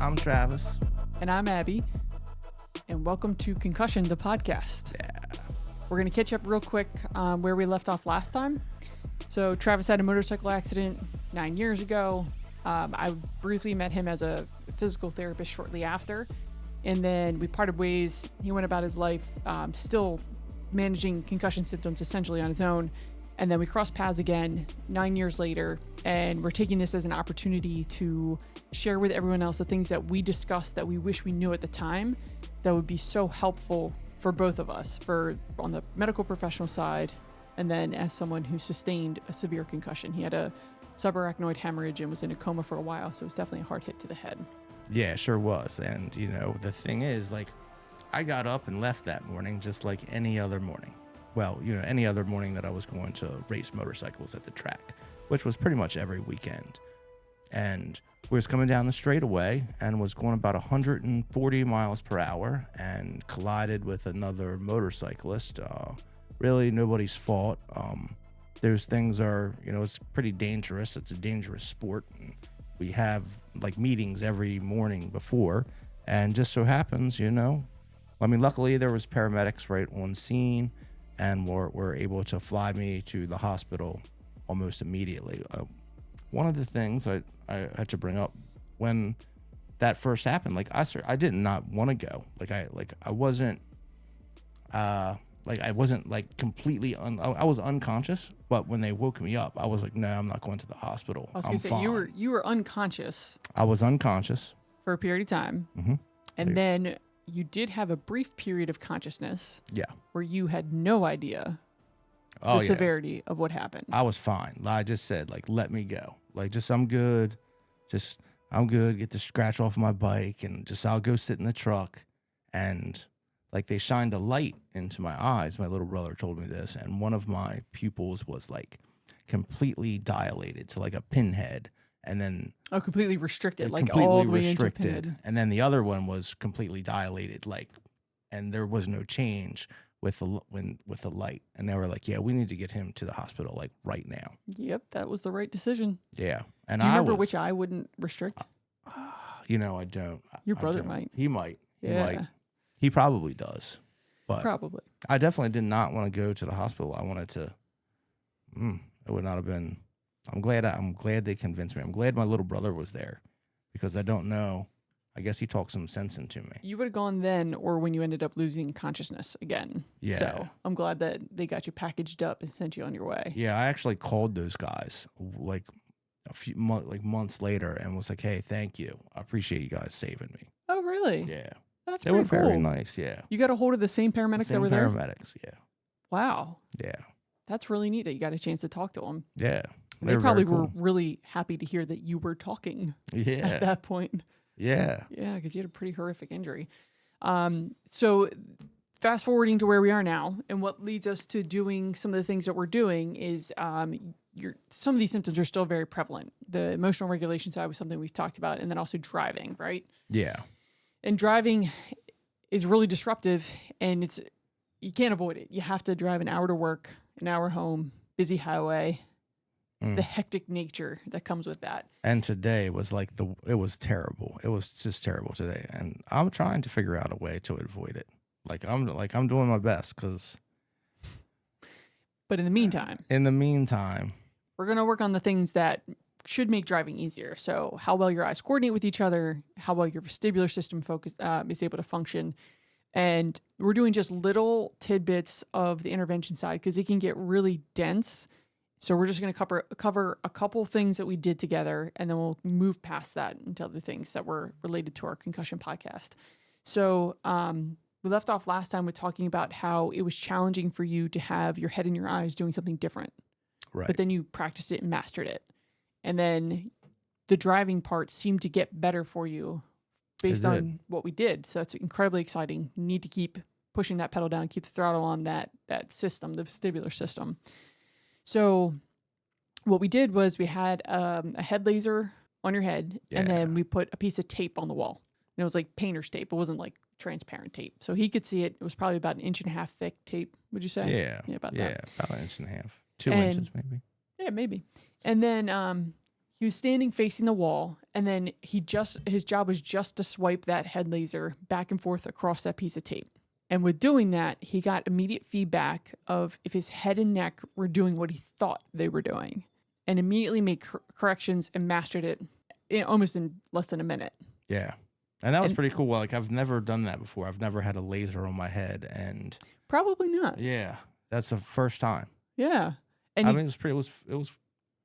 I'm Travis. And I'm Abby. And welcome to Concussion, the podcast. Yeah. We're going to catch up real quick where we left off last time. So Travis had a motorcycle accident 9 years ago. I briefly met him as a physical therapist shortly after. And then we parted ways. He went about his life still managing concussion symptoms essentially on his own. And then we crossed paths again 9 years later. And we're taking this as an opportunity to share with everyone else the things that we discussed that we wish we knew at the time that would be so helpful for both of us, for on the medical professional side, and then as someone who sustained a severe concussion. He had a subarachnoid hemorrhage and was in a coma for a while, so it was definitely a hard hit to the head. Yeah, sure was. And, the thing is, I got up and left that morning just like any other morning. Well, any other morning that I was going to race motorcycles at the track, which was pretty much every weekend. And we was coming down the straightaway and was going about 140 miles per hour and collided with another motorcyclist. Really nobody's fault. Those things are, it's pretty dangerous. It's a dangerous sport. And we have meetings every morning before, and just so happens, luckily there was paramedics right on scene and were able to fly me to the hospital almost immediately. One of the things I had to bring up when that first happened, I did not want to go. I wasn't completely I was unconscious, but when they woke me up, I was like, no, I'm not going to the hospital. I was going to say, you were unconscious. I was unconscious for a period of time. Mm-hmm. And then you did have a brief period of consciousness. Yeah. Where you had no idea the severity of what happened. I was fine. I just said, let me go. I'm good. I'm good. Get the scratch off my bike and I'll go sit in the truck. And they shined a light into my eyes. My little brother told me this. And one of my pupils was completely dilated to a pinhead. And then completely restricted, all the way into a pinhead. And then the other one was completely dilated, and there was no change with the light. And they were like, yeah, we need to get him to the hospital right now. Yep, that was the right decision. Yeah. And do you remember which eye wouldn't restrict? I don't. Your brother might. He might. Yeah. He might. He probably does. But probably. I definitely did not want to go to the hospital. I wanted to. It would not have been. I'm glad they convinced me. I'm glad my little brother was there, because I don't know. I guess he talked some sense into me. You would have gone then, or when you ended up losing consciousness again. Yeah. So I'm glad that they got you packaged up and sent you on your way. Yeah, I actually called those guys a few months later and was like, "Hey, thank you. I appreciate you guys saving me." Oh, really? Yeah. That's they pretty were cool. very nice. Yeah. You got a hold of the same paramedics that were there? Paramedics. Yeah. Wow. Yeah. That's really neat that you got a chance to talk to them. Yeah. They probably were really happy to hear that you were talking at that point. Yeah. Yeah, because you had a pretty horrific injury. So fast forwarding to where we are now, and what leads us to doing some of the things that we're doing is some of these symptoms are still very prevalent. The emotional regulation side was something we've talked about, and then also driving, right? Yeah. And driving is really disruptive, and you can't avoid it. You have to drive an hour to work, an hour home, busy highway. The hectic nature that comes with that. And today was it was terrible. It was just terrible today. And I'm trying to figure out a way to avoid it. I'm doing my best But in the meantime, we're going to work on the things that should make driving easier. So how well your eyes coordinate with each other, how well your vestibular system is able to function. And we're doing just little tidbits of the intervention side because it can get really dense. So we're just going to cover a couple things that we did together, and then we'll move past that into other things that were related to our concussion podcast. So we left off last time with talking about how it was challenging for you to have your head and your eyes doing something different. Right. But then you practiced it and mastered it. And then the driving part seemed to get better for you based on what we did. So it's incredibly exciting. You need to keep pushing that pedal down, keep the throttle on that system, the vestibular system. So what we did was we had a head laser on your head, and then we put a piece of tape on the wall. And it was like painter's tape. It wasn't transparent tape. So he could see it. It was probably about 1.5 inches thick tape, would you say? Yeah. About that. Yeah, about 1.5 inches. 2 inches maybe. Yeah, maybe. And then He was standing facing the wall, and then his job was just to swipe that head laser back and forth across that piece of tape. And with doing that, he got immediate feedback of if his head and neck were doing what he thought they were doing, and immediately made corrections and mastered it almost in less than a minute. Yeah. And that was pretty cool. Like, I've never done that before. I've never had a laser on my head, and probably not. Yeah, that's the first time. Yeah. And I mean, it was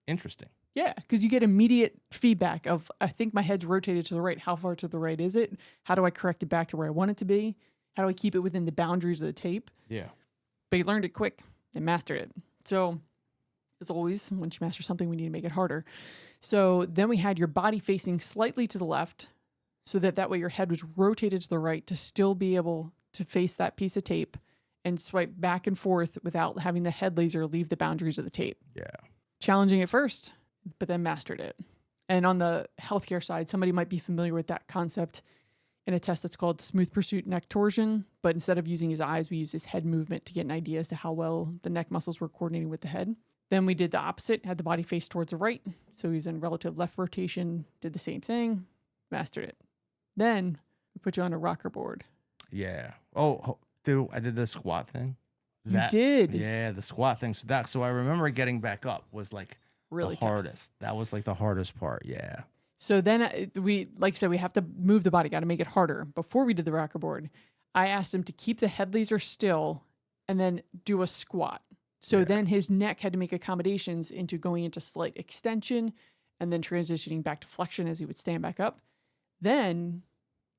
interesting. Yeah, because you get immediate feedback of, I think my head's rotated to the right. How far to the right is it? How do I correct it back to where I want it to be? How do I keep it within the boundaries of the tape? Yeah. But he learned it quick and mastered it. So, as always, once you master something, we need to make it harder. So then we had your body facing slightly to the left, so that way your head was rotated to the right to still be able to face that piece of tape and swipe back and forth without having the head laser leave the boundaries of the tape. Yeah. Challenging at first, but then mastered it. And on the healthcare side, somebody might be familiar with that concept in a test that's called smooth pursuit neck torsion. But instead of using his eyes, we use his head movement to get an idea as to how well the neck muscles were coordinating with the head. Then we did the opposite, had the body face towards the right. So he was in relative left rotation, did the same thing, mastered it. Then we put you on a rocker board. Yeah. Oh, dude, I did the squat thing. You did? Yeah, the squat thing. So I remember getting back up was like really the hardest. That was like the hardest part. Yeah. So then we, like I said, we have to move the body, got to make it harder. Before we did the rocker board, I asked him to keep the head laser still and then do a squat. So then his neck had to make accommodations into going into slight extension and then transitioning back to flexion as he would stand back up. Then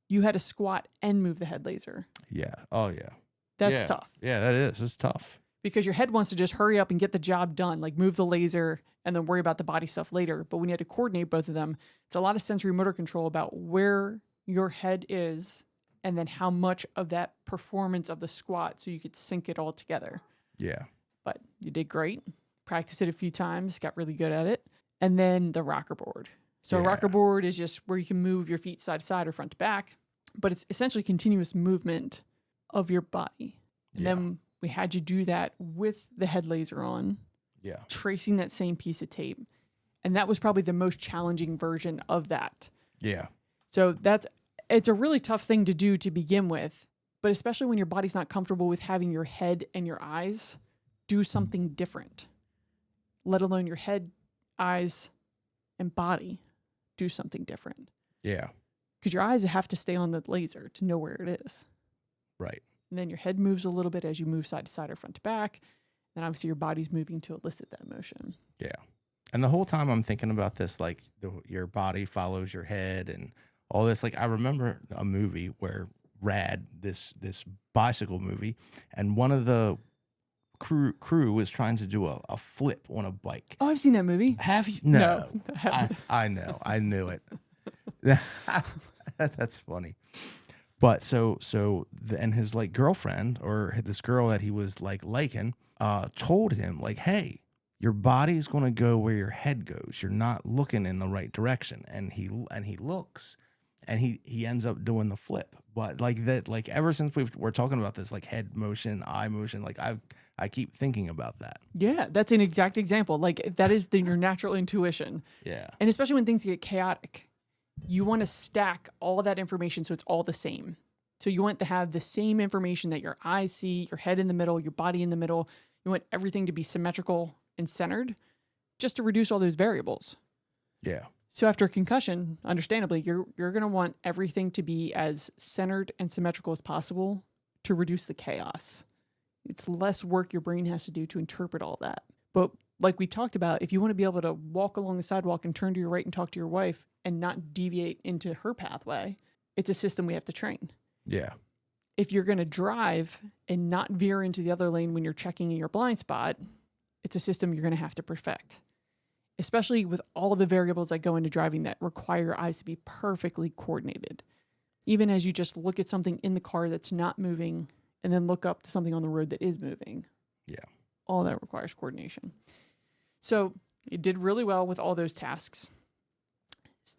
you had to squat and move the head laser. Yeah. Oh, yeah. That's tough. Yeah, that is. It's tough. Because your head wants to just hurry up and get the job done, like move the laser and then worry about the body stuff later. But when you had to coordinate both of them, it's a lot of sensory motor control about where your head is and then how much of that performance of the squat so you could sync it all together. Yeah. But you did great. Practiced it a few times, got really good at it. And then the rocker board. So a rocker board is just where you can move your feet side to side or front to back, but it's essentially continuous movement of your body. And then we had you do that with the head laser on, tracing that same piece of tape. And that was probably the most challenging version of that. Yeah. So it's a really tough thing to do to begin with, but especially when your body's not comfortable with having your head and your eyes do something different, let alone your head, eyes, and body do something different. Yeah. Because your eyes have to stay on the laser to know where it is. Right. And then your head moves a little bit as you move side to side or front to back. And obviously your body's moving to elicit that motion. Yeah. And the whole time I'm thinking about this, like your body follows your head and all this. Like I remember a movie where this bicycle movie, and one of the crew was trying to do a flip on a bike. Oh, I've seen that movie. Have you? No. I know. I knew it. That's funny. But and his like girlfriend or this girl that he was liking, told him like, hey, your body's going to go where your head goes. You're not looking in the right direction. And he looks and he ends up doing the flip. But like that, like ever since we're talking about this, like head motion, eye motion, like I keep thinking about that. Yeah, that's an exact example. Like that is your natural intuition. Yeah. And especially when things get chaotic, you want to stack all of that information so it's all the same. So you want to have the same information that your eyes see, your head in the middle, your body in the middle. You want everything to be symmetrical and centered just to reduce all those variables. Yeah. So after a concussion, understandably, you're going to want everything to be as centered and symmetrical as possible to reduce the chaos. It's less work your brain has to do to interpret all that. But like we talked about, if you want to be able to walk along the sidewalk and turn to your right and talk to your wife and not deviate into her pathway, it's a system we have to train. Yeah. If you're going to drive and not veer into the other lane when you're checking in your blind spot, it's a system you're going to have to perfect, especially with all the variables that go into driving that require your eyes to be perfectly coordinated. Even as you just look at something in the car that's not moving and then look up to something on the road that is moving. Yeah. All that requires coordination. So it did really well with all those tasks.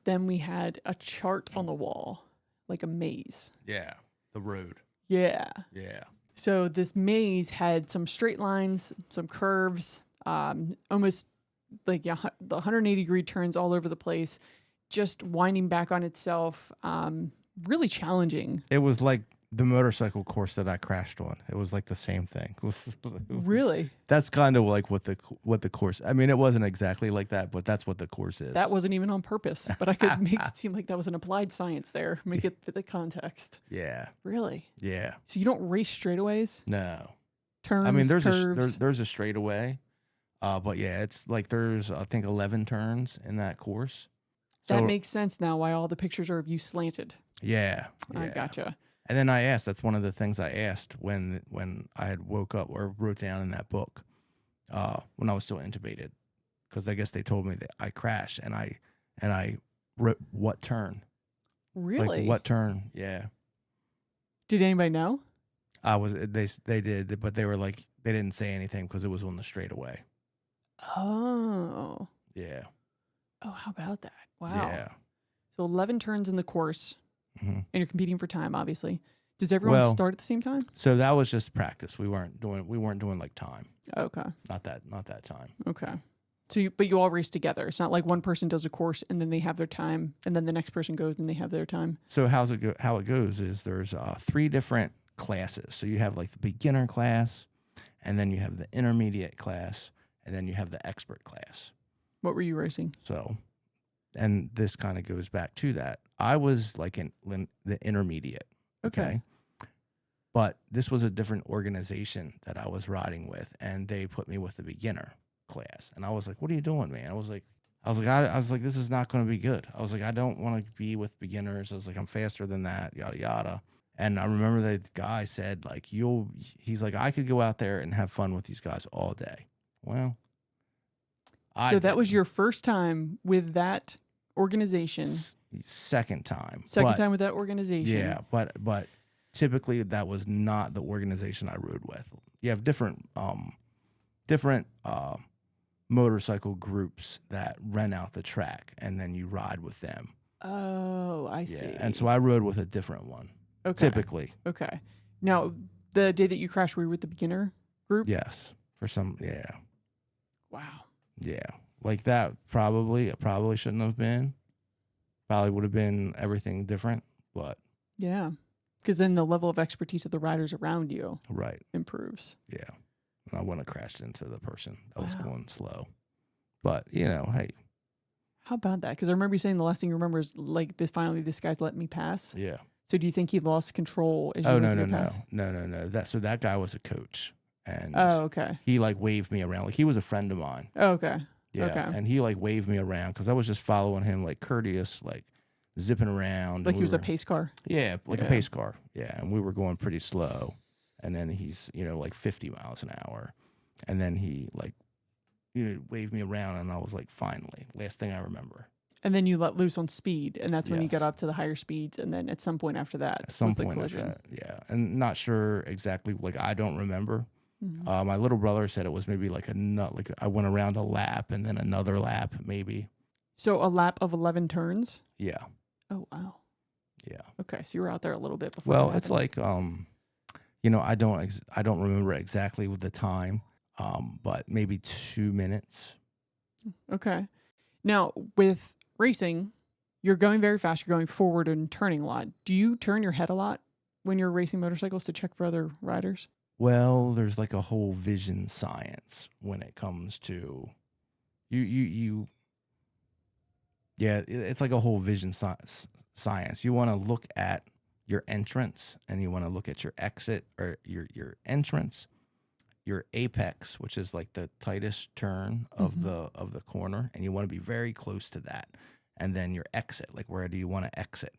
Then we had a chart on the wall, like a maze. Yeah. The road. Yeah. Yeah. So this maze had some straight lines, some curves, almost like the 180-degree turns all over the place, just winding back on itself. Really challenging. It was like the motorcycle course that I crashed on. It was like the same thing. Really? That's kind of like what the course. I mean, it wasn't exactly like that, but that's what the course is. That wasn't even on purpose, but I could make it seem like that was an applied science there. Make it fit the context. Yeah. Really? Yeah. So you don't race straightaways? No. Turns, I mean, curves? there's a straightaway, but yeah, it's like there's I think 11 turns in that course. So, That makes sense now why all the pictures are of you slanted. yeah. I gotcha. And then I asked. That's one of the things I asked when I had woke up or wrote down in that book when I was still intubated, because I guess they told me that I crashed and I wrote what turn. Really? Like what turn? Yeah. Did anybody know? They did, but they were like they didn't say anything because it was on the straightaway. Oh. Yeah. Oh, how about that? Wow. Yeah. So 11 turns in the course, Mm-hmm. and you're competing for time, obviously. Does everyone start at the same time? So that was just practice. We weren't doing like time. Okay. Not that time. Okay. So, but you all race together. It's not like one person does a course and then they have their time, and then the next person goes and they have their time. So how it goes is there's 3 different classes. So you have like the beginner class, and then you have the intermediate class, and then you have the expert class. What were you racing? So, and this kind of goes back to that. I was like in the intermediate. Okay. But this was a different organization that I was riding with, and they put me with the beginner class. And I was like, "What are you doing, man?" I was like, this is not going to be good. I was like, I don't want to be with beginners. I was like, I'm faster than that, yada yada. And I remember the guy said, like, he's like, I could go out there and have fun with these guys all day. Well, so that was your first time with that organization. Second time. Time with that organization. Yeah, but typically that was not the organization I rode with. You have different motorcycle groups that rent out the track, and then you ride with them. Oh, I see. And so I rode with a different one. Okay. Typically. Okay. Now, the day that you crashed, were you with the beginner group? Yes. Yeah. Wow. Yeah. Like that probably shouldn't have been. Probably would have been everything different, but yeah. Because then the level of expertise of the riders around you improves. Yeah. And I wouldn't have crashed into the person that was going slow. But, hey. How about that? Because I remember you saying the last thing you remember is like this guy's let me pass. Yeah. So do you think he lost control as you went to pass? No. That guy was a coach. And okay. He like waved me around. Like he was a friend of mine. Oh, okay. Yeah. Okay. And he like waved me around because I was just following him like courteous, like zipping around. Like he was a pace car? Yeah, like a pace car. Yeah. And we were going pretty slow. And then he's, like 50 miles an hour. And then he like, waved me around, and I was like, finally, last thing I remember. And then you let loose on speed, and that's when you got up to the higher speeds. And then at some point after that, was the collision. Yeah. And not sure exactly, like I don't remember. Mm-hmm. My little brother said it was maybe like I went around a lap and then another lap, maybe. So a lap of 11 turns? Yeah. Oh, wow. Yeah. Okay, so you were out there a little bit before. Well, it's like, I don't remember exactly with the time, but maybe 2 minutes. Okay. Now, with racing, you're going very fast. You're going forward and turning a lot. Do you turn your head a lot when you're racing motorcycles to check for other riders? Well, there's like a whole vision science when it comes to it's like a whole vision science. You want to look at your entrance, and you want to look at your exit, or your entrance, your apex, which is like the tightest turn of the corner, and you want to be very close to that. And then your exit, like where do you want to exit?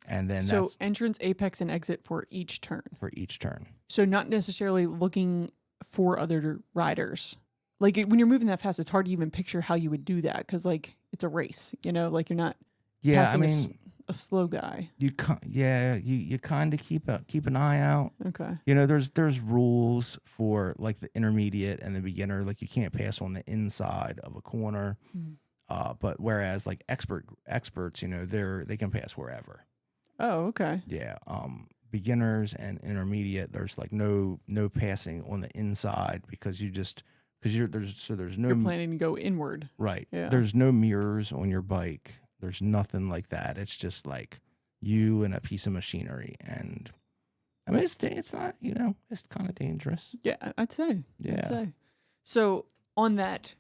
And then that's entrance, apex, and exit for each turn. So not necessarily looking for other riders. Like when you're moving that fast, it's hard to even picture how you would do that, because like it's a race, like you're not passing a slow guy. You kind of keep an eye out. Okay. There's rules for like the intermediate and the beginner. Like you can't pass on the inside of a corner. But whereas like experts, they can pass wherever. Oh, okay. Yeah. Beginners and intermediate, there's like no passing on the inside, because you just because there's no You're planning to go inward. right. Yeah. There's no mirrors on your bike. There's nothing like that. It's just like you and a piece of machinery. And I mean, it's not, it's kind of dangerous. Yeah, I'd say. Yeah. I'd say. So on that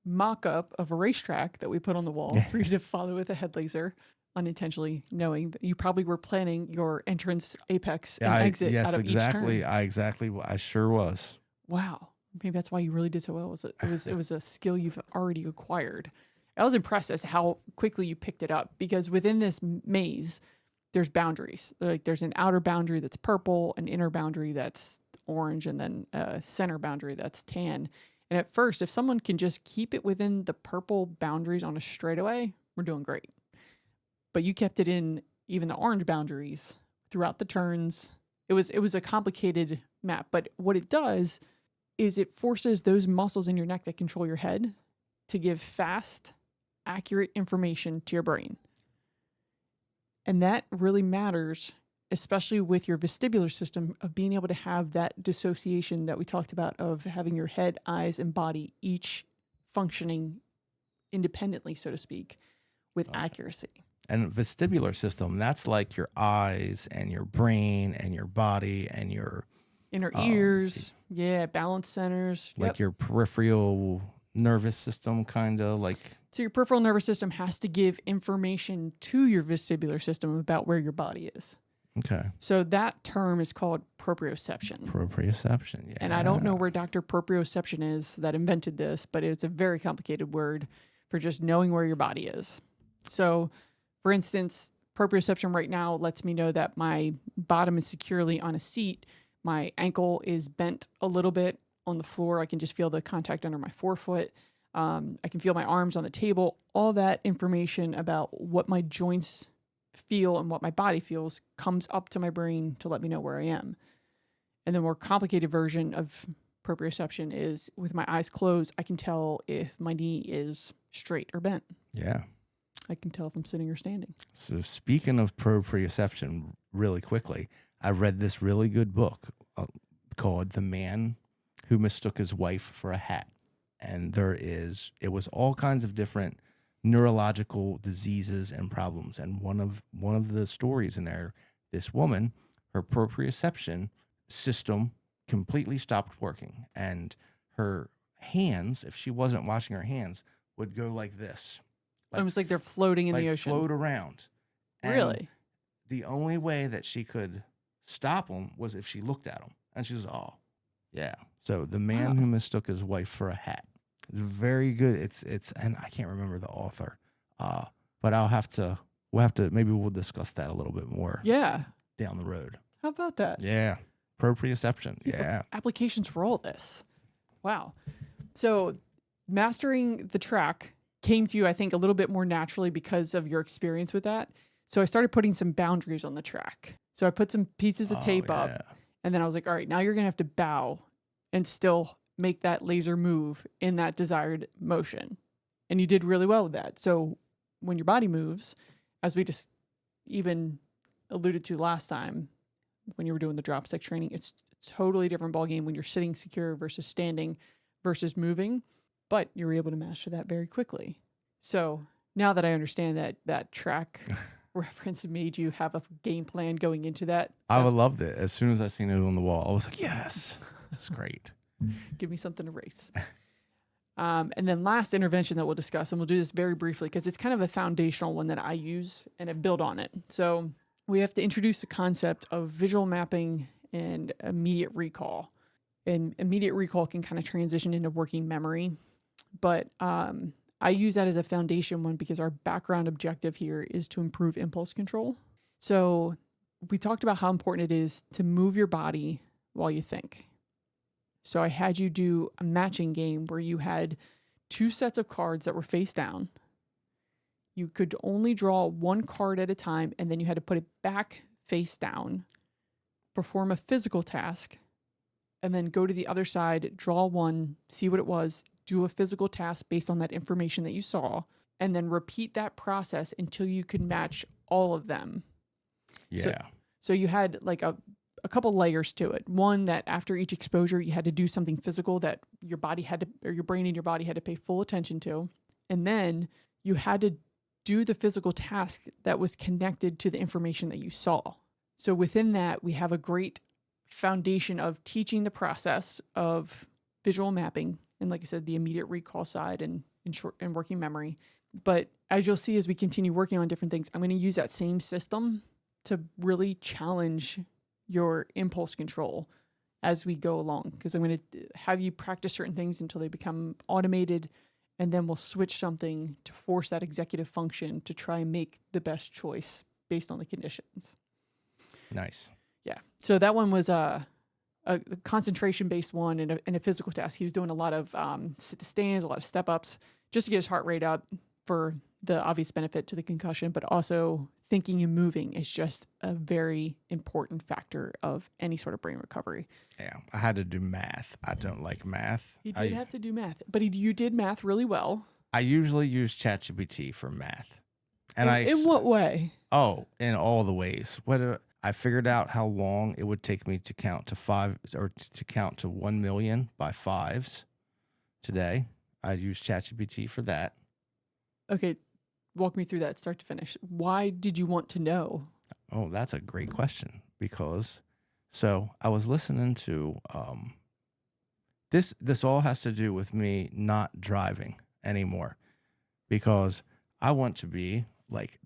mock-up of a racetrack that we put on the wall for you to follow with a head laser, unintentionally knowing that you probably were planning your entrance, apex, and exit out of each turn. I sure was. Wow. Maybe that's why you really did so well. It was a skill you've already acquired. I was impressed as how quickly you picked it up, because within this maze, there's boundaries. Like there's an outer boundary that's purple, an inner boundary that's orange, and then a center boundary that's tan. And at first, if someone can just keep it within the purple boundaries on a straightaway, we're doing great. But you kept it in even the orange boundaries throughout the turns. It was a complicated map, but what it does is it forces those muscles in your neck that control your head to give fast, accurate information to your brain. And that really matters, especially with your vestibular system, of being able to have that dissociation that we talked about, of having your head, eyes, and body each functioning independently, so to speak, with accuracy. And vestibular system, that's like your eyes and your brain and your body and your inner ears, balance centers. Like your peripheral nervous system, kind of like. So your peripheral nervous system has to give information to your vestibular system about where your body is. Okay. So that term is called proprioception. Proprioception, yeah. And I don't know where Dr. Proprioception is that invented this, but it's a very complicated word for just knowing where your body is. So, for instance, proprioception right now lets me know that my bottom is securely on a seat. My ankle is bent a little bit on the floor. I can just feel the contact under my forefoot. I can feel my arms on the table. All that information about what my joints feel and what my body feels comes up to my brain to let me know where I am. And the more complicated version of proprioception is, with my eyes closed, I can tell if my knee is straight or bent. Yeah. I can tell if I'm sitting or standing. So speaking of proprioception, really quickly, I read this really good book called The Man Who Mistook His Wife for a Hat. And it was all kinds of different neurological diseases and problems. And one of the stories in there, this woman, her proprioception system completely stopped working. And her hands, if she wasn't washing her hands, would go like this. Almost like they're floating in the ocean. Float around. And really? The only way that she could stop them was if she looked at them. And she was, oh, yeah. So The Man Who Mistook His Wife for a Hat. It's very good. It's and I can't remember the author. But we'll have to maybe we'll discuss that a little bit more. Yeah. Down the road. How about that? Yeah. Proprioception. Yeah. Applications for all this. Wow. So mastering the track came to you, I think, a little bit more naturally because of your experience with that. So I started putting some boundaries on the track. So I put some pieces of tape up, and then I was like, all right, now you're going to have to bow and still make that laser move in that desired motion. And you did really well with that. So when your body moves, as we just even alluded to last time, when you were doing the drop stick training, it's a totally different ballgame when you're sitting secure versus standing versus moving. But you were able to master that very quickly. So now that I understand that track reference made you have a game plan going into that. I would loved it. As soon as I seen it on the wall, I was like, yes, this is great. Give me something to race. And then last intervention that we'll discuss, and we'll do this very briefly because it's kind of a foundational one that I use and I build on it. So we have to introduce the concept of visual mapping and immediate recall. And immediate recall can kind of transition into working memory. But I use that as a foundation one because our background objective here is to improve impulse control. So we talked about how important it is to move your body while you think. So I had you do a matching game where you had 2 sets of cards that were face down. You could only draw 1 card at a time, and then you had to put it back face down, perform a physical task, and then go to the other side, draw 1, see what it was, do a physical task based on that information that you saw, and then repeat that process until you could match all of them. Yeah. So you had like a a couple layers to it. One, that after each exposure, you had to do something physical that your body had to, or your brain and your body had to pay full attention to. And then you had to do the physical task that was connected to the information that you saw. So within that, we have a great foundation of teaching the process of visual mapping. And like I said, the immediate recall side and working memory. But as you'll see, as we continue working on different things, I'm going to use that same system to really challenge your impulse control as we go along. Because I'm going to have you practice certain things until they become automated. And then we'll switch something to force that executive function to try and make the best choice based on the conditions. Nice. Yeah. So that one was a concentration-based one and a physical task. He was doing a lot of sit-to-stands, a lot of step-ups, just to get his heart rate up for the obvious benefit to the concussion, but also thinking and moving is just a very important factor of any sort of brain recovery. Yeah, I had to do math. I don't like math. He did have to do math, but you did math really well. I usually use ChatGPT for math. And in what way? Oh, in all the ways. I figured out how long it would take me to count to 5 or to count to 1 million by fives today. I used ChatGPT for that. Okay, walk me through that start to finish. Why did you want to know? Oh, that's a great question because I was listening to this all has to do with me not driving anymore because I want to be like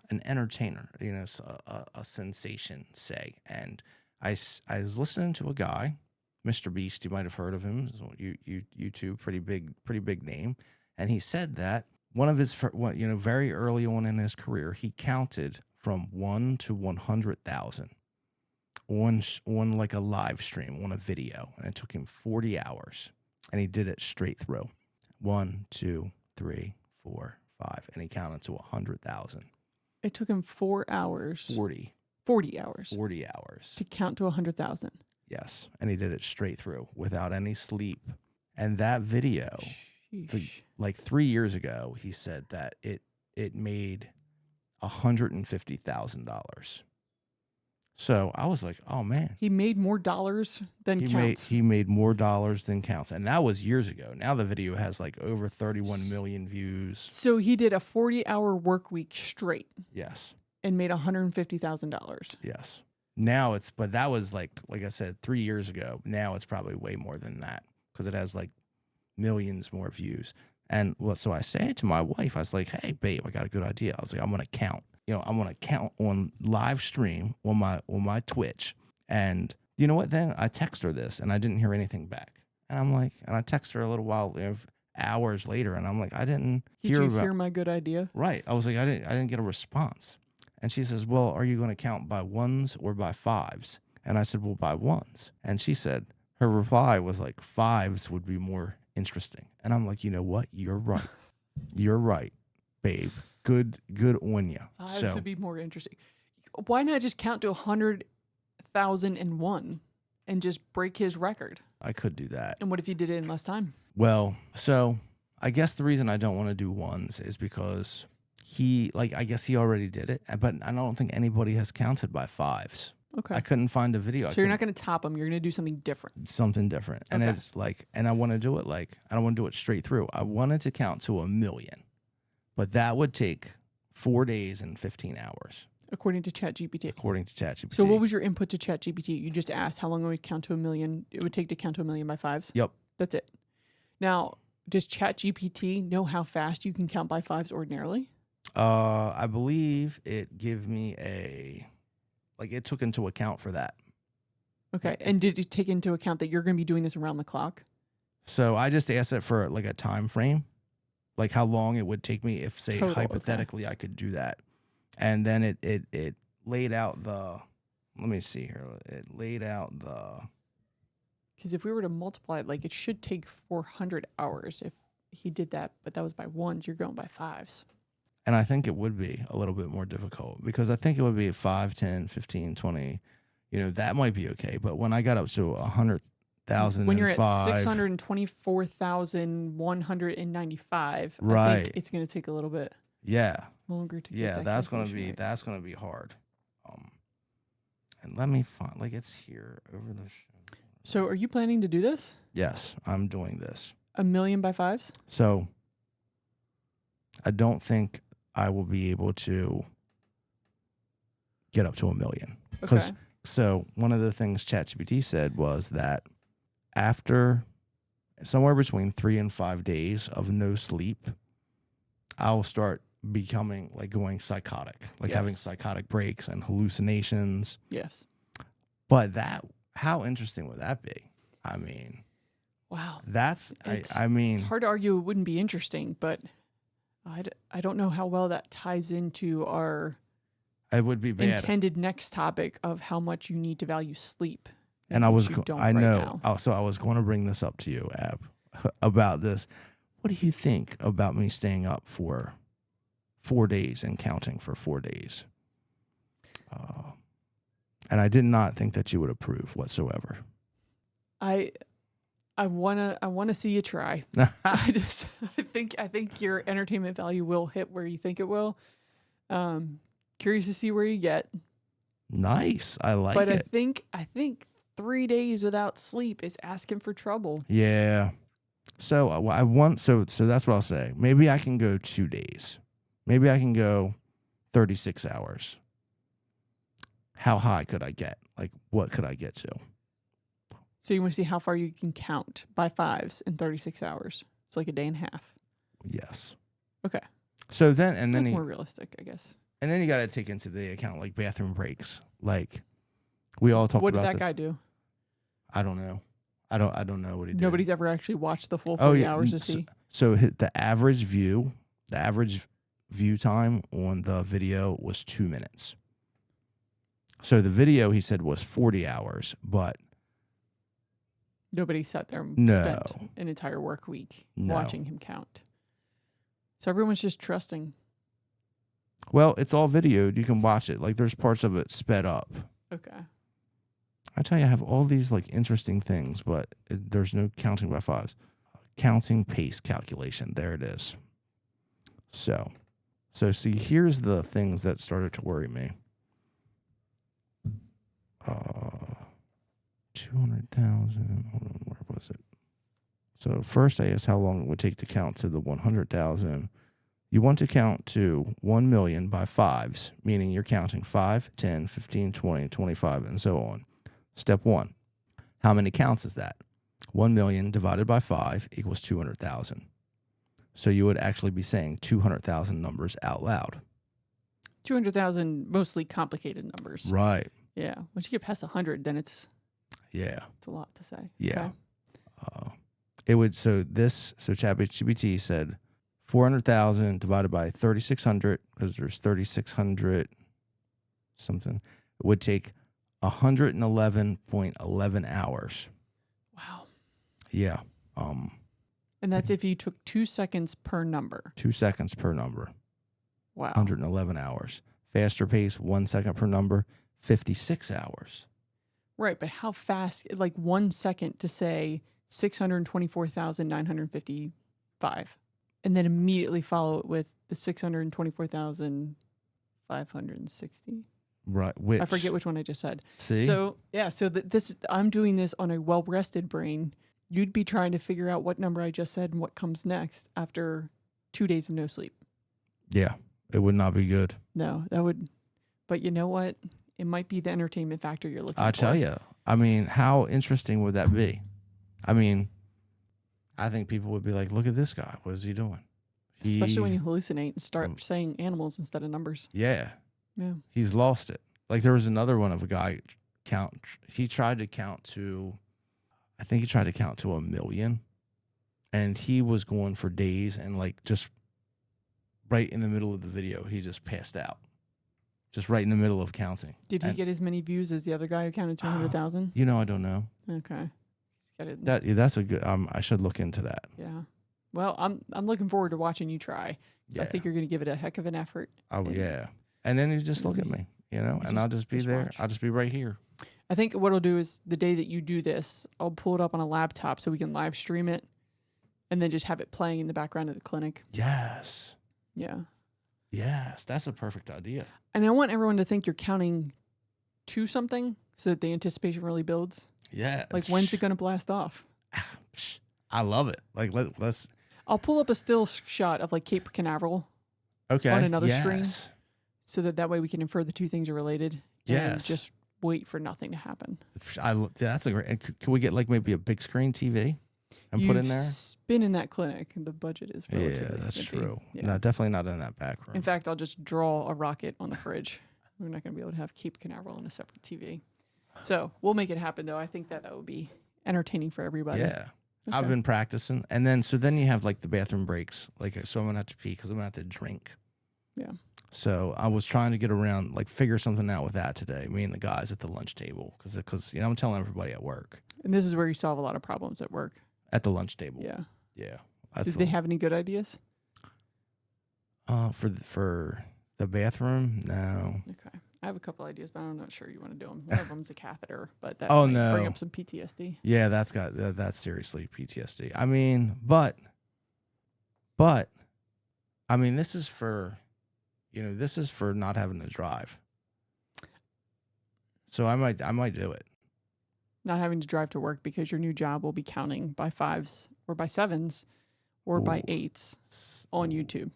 an entertainer, a sensation, say. And I was listening to a guy, Mr. Beast, you might have heard of him, YouTube, pretty big name. And he said that one of his, very early on in his career, he counted from 1 to 100,000 on like a live stream, on a video. And it took him 40 hours. And he did it straight through. 1, 2, 3, 4, 5. And he counted to 100,000. It took him 4 hours. 40 hours. 40 hours. To count to 100,000. Yes. And he did it straight through without any sleep. And that video, like 3 years ago, he said that it made $150,000. So I was like, oh man. He made more dollars than counts. He made more dollars than counts. And that was years ago. Now the video has like over 31 million views. So he did a 40-hour work week straight. Yes. And made $150,000. Yes. Now but that was like I said, 3 years ago. Now it's probably way more than that because it has like millions more views. And so I say to my wife, I was like, hey, babe, I got a good idea. I was like, I'm going to count. I'm going to count on live stream on my Twitch. And you know what? Then I text her this and I didn't hear anything back. And I'm like, and I text her a little while, hours later. And I'm like, I didn't hear my good idea? Right. I was like, I didn't get a response. And she says, well, are you going to count by ones or by fives? And I said, well, by ones. And she said, her reply was like, fives would be more interesting. And I'm like, you know what? You're right. You're right, babe. Good on you. Fives would be more interesting. Why not just count to 100,001 and just break his record? I could do that. And what if you did it in less time? Well, so I guess the reason I don't want to do ones is because I guess he already did it, but I don't think anybody has counted by fives. Okay. I couldn't find a video. So you're not going to top them. You're going to do something different. Something different. And okay. It's like, and I want to do it I don't want to do it straight through. I wanted to count to 1 million, but that would take 4 days and 15 hours. According to ChatGPT. So what was your input to ChatGPT? You just asked how long it would count to 1 million. It would take to count to 1 million by fives? Yep. That's it. Now, does ChatGPT know how fast you can count by fives ordinarily? I believe it gave me it took into account for that. Okay. And did it take into account that you're going to be doing this around the clock? So I just asked it for like a time frame, like how long it would take me if, say, hypothetically, I could do that. And then it laid out let me see here. It laid out because if we were to multiply it, it should take 400 hours if he did that, but that was by ones. You're going by fives. And I think it would be a little bit more difficult because I think it would be 5, 10, 15, 20. That might be okay. But when I got up to 100,000, when you're at 624,195, right, I think it's going to take a little bit. Yeah. Longer to. Yeah, that's going to be hard. And let me find, like, it's here over the show. So are you planning to do this? Yes, I'm doing this. 1,000,000 by 5s? So I don't think I will be able to get up to 1,000,000. Okay. So one of the things ChatGPT said was that after somewhere between 3 and 5 days of no sleep, I'll start becoming like going psychotic, like having psychotic breaks and hallucinations. Yes. But how interesting would that be? I mean, wow. I mean, it's hard to argue it wouldn't be interesting, but I don't know how well that ties into our it would be bad. Intended next topic of how much you need to value sleep. And I was going to bring this up to you, Ab, about this. What do you think about me staying up for 4 days and counting for 4 days? And I did not think that you would approve whatsoever. I wanna see you try. I think your entertainment value will hit where you think it will. Curious to see where you get. Nice, I like it. But I think 3 days without sleep is asking for trouble. Yeah. So so that's what I'll say. Maybe I can go 2 days. Maybe I can go 36 hours. How high could I get? Like, what could I get to? So you want to see how far you can count by 5s in 36 hours. It's like a day and a half. Yes. Okay. So then that's more realistic, I guess. And then you got to take into the account like bathroom breaks. Like we all talked about this. What did that guy do? I don't know. I don't know what he did. Nobody's ever actually watched the full 40 hours to see. So the average view time on the video was 2 minutes. So the video, he said, was 40 hours, but nobody sat there and spent an entire work week watching him count. So everyone's just trusting. Well, it's all videoed. You can watch it. Like there's parts of it sped up. Okay. I tell you, I have all these like interesting things, but there's no counting by 5s. Counting pace calculation. There it is. So see, here's the things that started to worry me. 200,000. Hold on, where was it? So first I asked how long it would take to count to the 100,000. You want to count to 1,000,000 by 5s, meaning you're counting 5, 10, 15, 20, 25, and so on. Step 1. How many counts is that? 1,000,000 divided by 5 equals 200,000. So you would actually be saying 200,000 numbers out loud. 200,000 mostly complicated numbers. Right. Yeah. Once you get past 100, then it's a lot to say. Yeah. Okay. It would so ChatGPT said 400,000 divided by 3,600 because there's 3,600 something. It would take 111.11 hours. Wow. Yeah. And that's if you took 2 seconds per number. 2 seconds per number. Wow. 111 hours. Faster pace, 1 second per number, 56 hours. Right, but how fast, like 1 second to say 624,955, and then immediately follow it with the 624,560. Right. I forget which one I just said. See? So, yeah, I'm doing this on a well-rested brain. You'd be trying to figure out what number I just said and what comes next after 2 days of no sleep. Yeah, it would not be good. No, that would, but you know what? It might be the entertainment factor you're looking for. I tell you. I mean, how interesting would that be? I mean, I think people would be like, look at this guy. What is he doing? Especially when you hallucinate and start saying animals instead of numbers. Yeah. Yeah. He's lost it. Like there was another one of a guy he tried to count to 1,000,000, and he was going for days, and like just right in the middle of the video, he just passed out. Just right in the middle of counting. Did he get as many views as the other guy who counted 200,000? You know, I don't know. Okay. He's got it. That's a good. I should look into that. Yeah. Well, I'm looking forward to watching you try. Yeah. I think you're going to give it a heck of an effort. Oh yeah. And then you just look at me, and I'll just be there. Watch. I'll just be right here. I think what I'll do is the day that you do this, I'll pull it up on a laptop so we can live stream it, and then just have it playing in the background of the clinic. Yes. Yeah. Yes, that's a perfect idea. And I want everyone to think you're counting to something. so that the anticipation really builds? Yeah. Like, when's it going to blast off? I love it. Like, let's. I'll pull up a still shot of like Cape Canaveral Okay. on another screen, Yes. so that way we can infer the two things are related. And Yes. just wait for nothing to happen. That's a great. Can we get like maybe a big screen TV and put in there? Been in that clinic, and the budget is relatively Yeah, that's snippy. true. Yeah. No, definitely not in that back room. In fact, I'll just draw a rocket on the fridge. We're not going to be able to have Cape Canaveral on a separate TV. So we'll make it happen, though. I think that would be entertaining for everybody. Yeah. Okay. I've been practicing. And then you have like the bathroom breaks. Like, so I'm going to have to pee because I'm going to have to drink. Yeah. So I was trying to get around, like figure something out with that today, me and the guys at the lunch table. Because I'm telling everybody at work. And this is where you solve a lot of problems at work. At the lunch table. Yeah. Yeah. So do they have any good ideas? For the bathroom? No. Okay. I have a couple ideas, but I'm not sure you want to do them. One of them's a catheter, but that Oh, might no. bring up some PTSD. Yeah, that's seriously PTSD. I mean, but I mean, this is for not having to drive. So I might do it. Not having to drive to work because your new job will be counting by 5s or by 7s or by 8s on YouTube.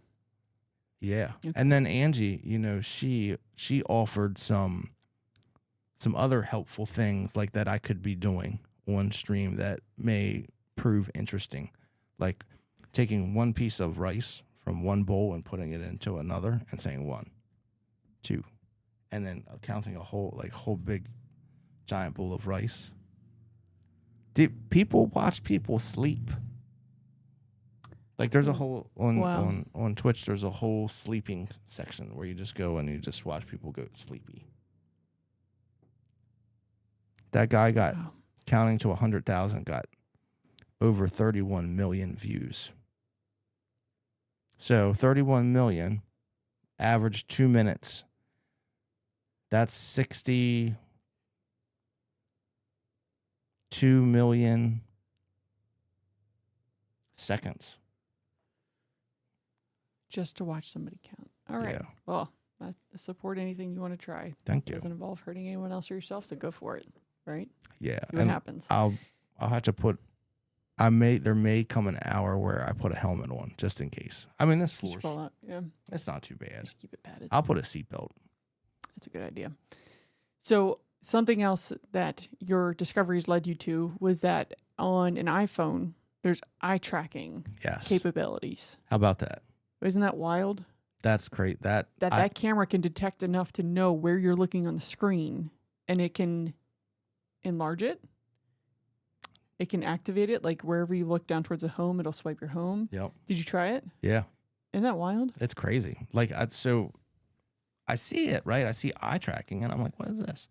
Yeah. Okay. And then Angie, she offered some other helpful things like that I could be doing on stream that may prove interesting. Like taking one piece of rice from one bowl and putting it into another and saying 1, 2, and then counting a whole big giant bowl of rice. Did people watch people sleep? Like there's a whole on Twitch. There's a whole sleeping section where you just go and you just watch people go sleepy. That guy got counting to 100,000 got over 31 million views. So 31 million, average 2 minutes. That's 62 million seconds. Just to watch somebody count. All right. Yeah. Well, I support anything you want to try. Thank you. Doesn't involve hurting anyone else or yourself, so go for it. Right? Yeah. See what happens. I'll have to put. There may come an hour where I put a helmet on just in case. I mean, this floor. Yeah. It's not too bad. Just keep it padded. I'll put a seatbelt. That's a good idea. So something else that your discoveries led you to was that on an iPhone, there's eye tracking capabilities. How about that? Isn't that wild? That's great. That camera can detect enough to know where you're looking on the screen, and it can enlarge it. It can activate it, like wherever you look down towards a home, it'll swipe your home. Yep. Did you try it? Yeah. Isn't that wild? It's crazy. Like so I see it, right? I see eye tracking, and I'm like, what is this?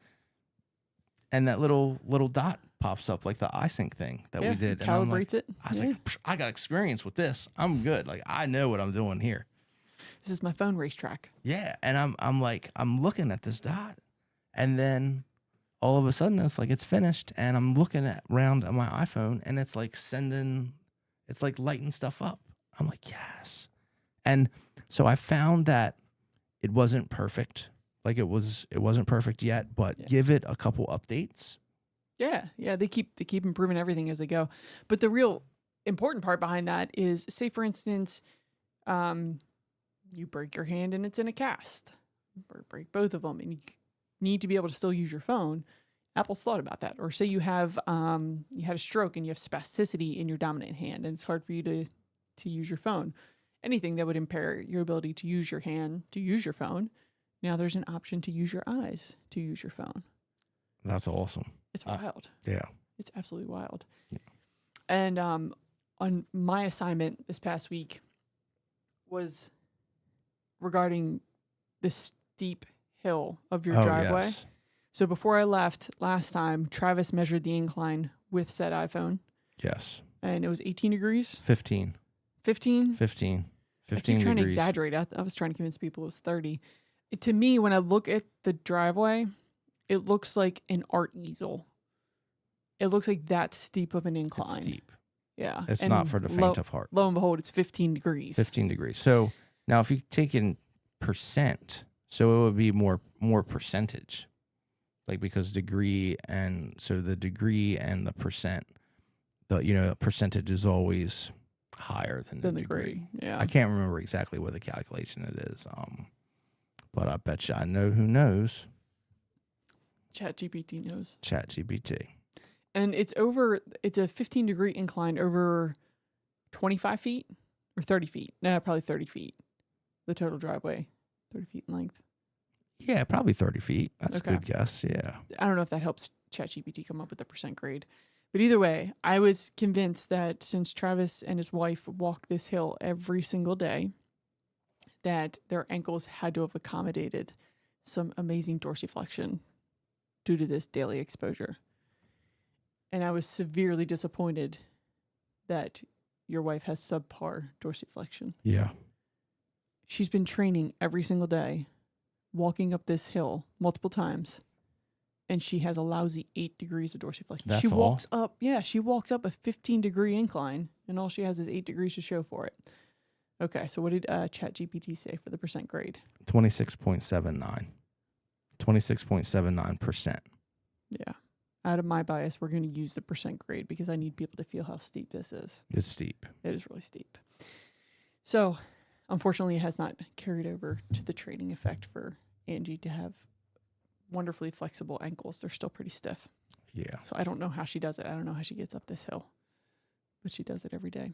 And that little dot pops up, like the iSync thing that we did. Calibrates it. I was like, I got experience with this. I'm good. Like, I know what I'm doing here. This is my phone racetrack. Yeah. And I'm looking at this dot. And then all of a sudden it's like it's finished. And I'm looking around on my iPhone, and it's like it's like lighting stuff up. I'm like, yes. And so I found that it wasn't perfect. Like it wasn't perfect yet, but give it a couple updates. Yeah, they keep improving everything as they go. But the real important part behind that is, say for instance, you break your hand and it's in a cast, or break both of them, and you need to be able to still use your phone. Apple's thought about that. Or say you have you had a stroke and you have spasticity in your dominant hand, and it's hard for you to use your phone. Anything that would impair your ability to use your hand to use your phone. Now there's an option to use your eyes to use your phone. That's awesome. It's wild. Yeah. It's absolutely wild. Yeah. And on my assignment this past week was regarding the steep hill of your driveway. Yes. So before I left last time, Travis measured the incline with said iPhone. Yes. And it was 18 degrees. 15. 15? 15. 15 I keep trying to degrees. exaggerate. I was trying to convince people it was 30. To me, when I look at the driveway, it looks like an art easel. It looks like that steep of an incline. It's steep. Yeah. It's not for the faint of heart. Lo and behold, it's 15 degrees. 15 degrees. So now if you take in percent, so it would be more percentage. like because degree and so the degree and the percent, the percentage is always higher than the Then the degree. grade. Yeah. I can't remember exactly what the calculation it is. But I bet you I know who knows. ChatGPT knows. ChatGPT. And it's a 15-degree incline over 25 feet or 30 feet. No, probably 30 feet. The total driveway, 30 feet in length. Yeah, probably 30 feet. That's Okay. a good guess. Yeah. I don't know if that helps ChatGPT come up with the percent grade. But either way, I was convinced that since Travis and his wife walk this hill every single day, that their ankles had to have accommodated some amazing dorsiflexion due to this daily exposure. And I was severely disappointed that your wife has subpar dorsiflexion. Yeah. She's been training every single day, walking up this hill multiple times, and she has a lousy 8 degrees of dorsiflexion. That's she all? walks up, she walks up a 15-degree incline, and all she has is 8 degrees to show for it. Okay, so what did ChatGPT say for the percent grade? 26.79. 26.79%. Yeah. Out of my bias, we're going to use the percent grade because I need people to feel how steep this is. It's steep. It is really steep. So, unfortunately, it has not carried over to the training effect for Angie to have wonderfully flexible ankles. They're still pretty stiff. Yeah. So I don't know how she does it. I don't know how she gets up this hill, but she does it every day.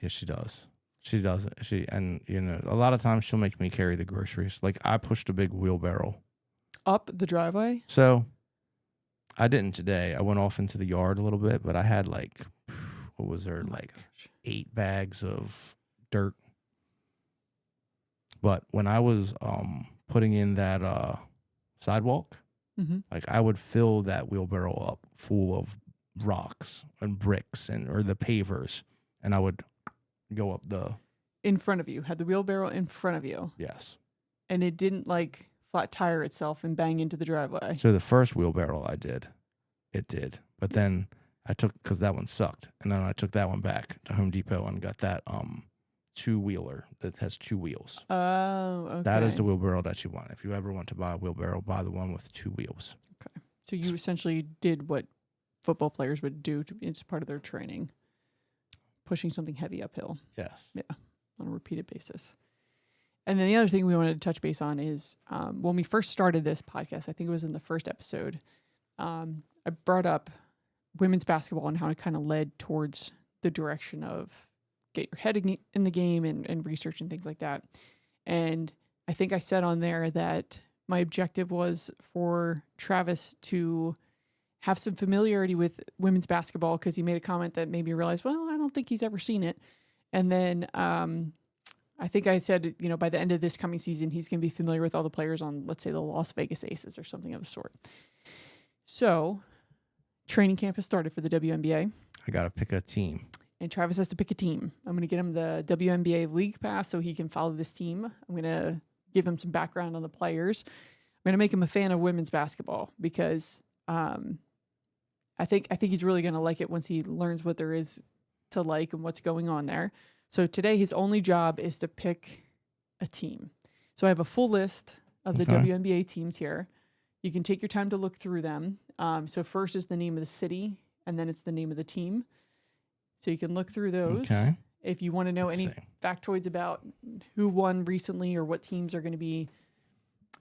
Yeah, she does. She does it. A lot of times she'll make me carry the groceries. Like I pushed a big wheelbarrow Up the driveway? So I didn't today. I went off into the yard a little bit, but I had like, what was there, like 8 bags of dirt. But when I was putting in that sidewalk, like I would fill that wheelbarrow up full of rocks and bricks or the pavers, and I would go up the... In front of you. Had the wheelbarrow in front of you. Yes. And it didn't like flat tire itself and bang into the driveway. So the first wheelbarrow it did. But then I took, because that one sucked, and then I took that one back to Home Depot and got that 2-wheeler that has 2 wheels. Oh, okay. That is the wheelbarrow that you want. If you ever want to buy a wheelbarrow, buy the one with 2 wheels. Okay. So you essentially did what football players would do. It's part of their training. Pushing something heavy uphill. Yes. Yeah. On a repeated basis. And then the other thing we wanted to touch base on is when we first started this podcast, I think it was in the first episode, I brought up women's basketball and how it kind of led towards the direction of get your head in the game and research and things like that. And I think I said on there that my objective was for Travis to have some familiarity with women's basketball because he made a comment that made me realize, well, I don't think he's ever seen it. And then I think I said, by the end of this coming season, he's going to be familiar with all the players on, let's say, the Las Vegas Aces or something of the sort. So training camp has started for the WNBA. I got to pick a team. And Travis has to pick a team. I'm going to get him the WNBA League Pass so he can follow this team. I'm going to give him some background on the players. I'm going to make him a fan of women's basketball because I think he's really going to like it once he learns what there is to like and what's going on there. So today his only job is to pick a team. So I have a full list of the WNBA teams here. You can take your time to look through them. So first is the name of the city, and then it's the name of the team. So you can look through those. Okay. If you want to know any factoids about who won recently or what teams are going to be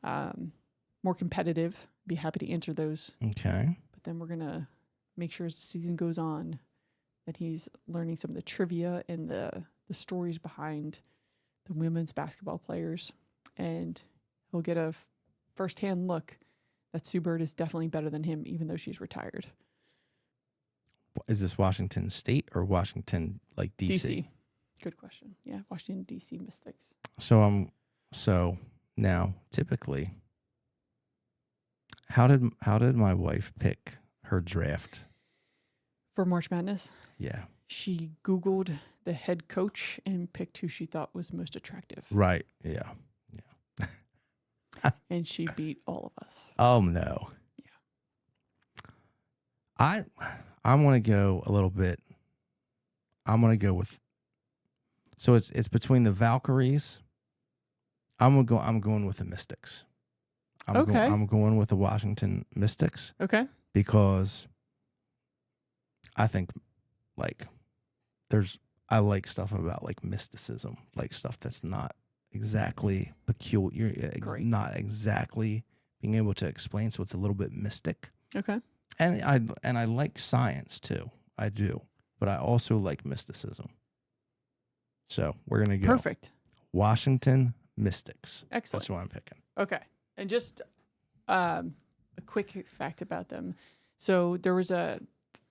more competitive, be happy to answer those. Okay. But then we're going to make sure as the season goes on that he's learning some of the trivia and the stories behind the women's basketball players. And he'll get a firsthand look that Sue Bird is definitely better than him, even though she's retired. Is this Washington State or Washington, like D.C.? Good question. Yeah, Washington, D.C. Mystics. So now, typically, how did my wife pick her draft? For March Madness? Yeah. She Googled the head coach and picked who she thought was most attractive. Right. Yeah. And she beat all of us. Oh, no. Yeah. I'm going to go a little bit. I'm going to go with. So it's between the Valkyries. I'm going with the Mystics. I'm going with the Washington Mystics. Okay. Because I think like I like stuff about like mysticism, like stuff that's not exactly peculiar, not exactly being able to explain. So it's a little bit mystic. Okay. And I like science too. I do. But I also like mysticism. So we're going to go. Perfect. Washington Mystics. Excellent. That's what I'm picking. Okay. And just a quick fact about them. So there was a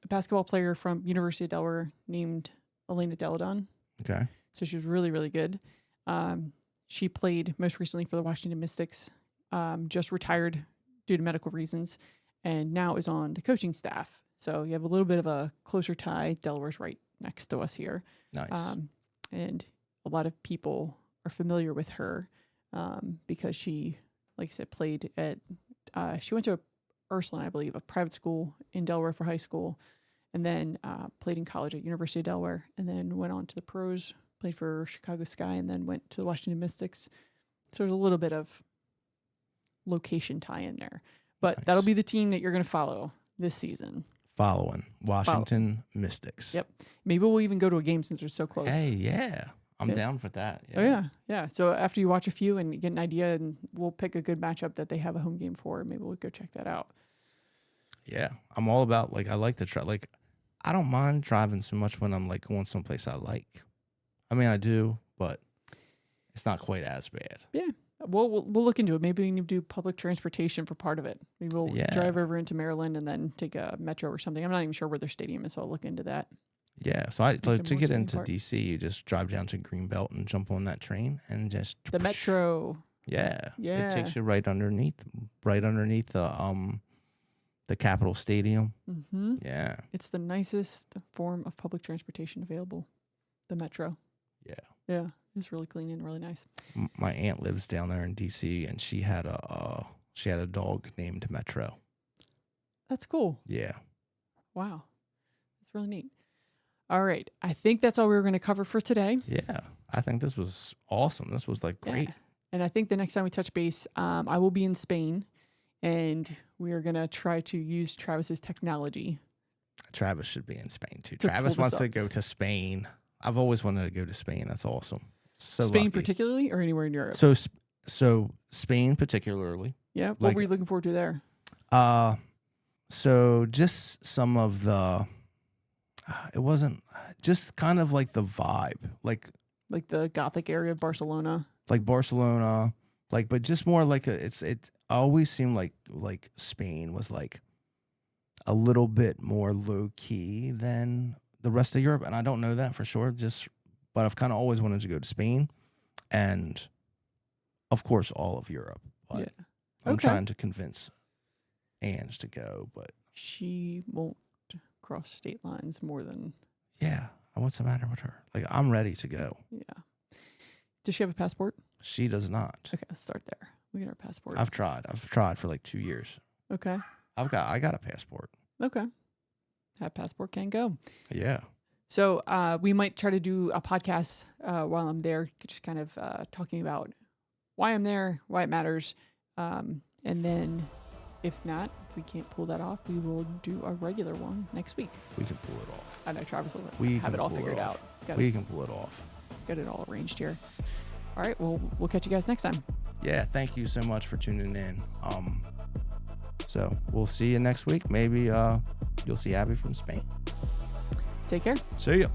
basketball player from University of Delaware named Elena Deladon. Okay. So she was really, really good. She played most recently for the Washington Mystics, just retired due to medical reasons, and now is on the coaching staff. So you have a little bit of a closer tie. Delaware's right next to us here. Nice. And a lot of people are familiar with her because she, like I said, played at, she went to Ursuline, I believe, a private school in Delaware for high school, and then played in college at University of Delaware, and then went on to the pros, played for Chicago Sky, and then went to the Washington Mystics. So there's a little bit of location tie in there. But Nice. That'll be the team that you're going to follow this season. Following Washington Mystics. Yep. Maybe we'll even go to a game since we're so close. Hey, yeah. I'm Yeah. down for that. Oh, yeah. Yeah. So after you watch a few and get an idea, and we'll pick a good matchup that they have a home game for, maybe we'll go check that out. Yeah. I'm all about, like, I like to try, like, I don't mind driving so much when I'm, like, going someplace I like. I mean, I do, but it's not quite as bad. Yeah. We'll look into it. Maybe we can do public transportation for part of it. Maybe we'll drive over into Maryland and then take a metro or something. I'm not even sure where their stadium is, so I'll look into that. Yeah, so to get into part. DC, you just drive down to Greenbelt and jump on that train and just The metro. Yeah, Yeah. it takes you right underneath the Capitol Stadium. Mm-hmm. Yeah, It's the nicest form of public transportation available. The metro. yeah. Yeah, it's really clean and really nice. My aunt lives down there in DC, and she had a dog named Metro. That's cool. Yeah. Wow, that's really neat. All right, I think that's all we were going to cover for today. Yeah, I think this was awesome. This was like great. Yeah. And I think the next time we touch base, I will be in Spain, and we are going to try to use Travis's technology. Travis should be in Spain too. To Travis pull this wants to go to Spain. I've always wanted to go to Spain. That's awesome. So Spain lucky. particularly, or anywhere in Europe? So Spain particularly. Yeah. What like- were you looking forward to there? So just some of the. It wasn't just kind of like the vibe, like the Gothic area of Barcelona. Barcelona, but just more like it always seemed like Spain was like a little bit more low key than the rest of Europe, and I don't know that for sure. But I've kind of always wanted to go to Spain, and of course all of Europe. But Yeah. I'm Okay. trying to convince Ange to go, but She won't cross state lines more than. yeah, what's the matter with her? Like, I'm ready to go. Yeah. Does she have a passport? She does not. Okay, let's start there. We get our passport. I've tried for like 2 years. Okay. I got a passport. Okay. That passport can go. Yeah. So we might try to do a podcast while I'm there, just kind of talking about why I'm there, why it matters. And then if not, if we can't pull that off, we will do a regular one next week. We can pull it off. I know Travis will We have can it all pull it figured off. out. He's got We can pull it off. it all arranged here. All right. Well, we'll catch you guys next time. Yeah, thank you so much for tuning in. So we'll see you next week. Maybe you'll see Abby from Spain. Take care. See ya.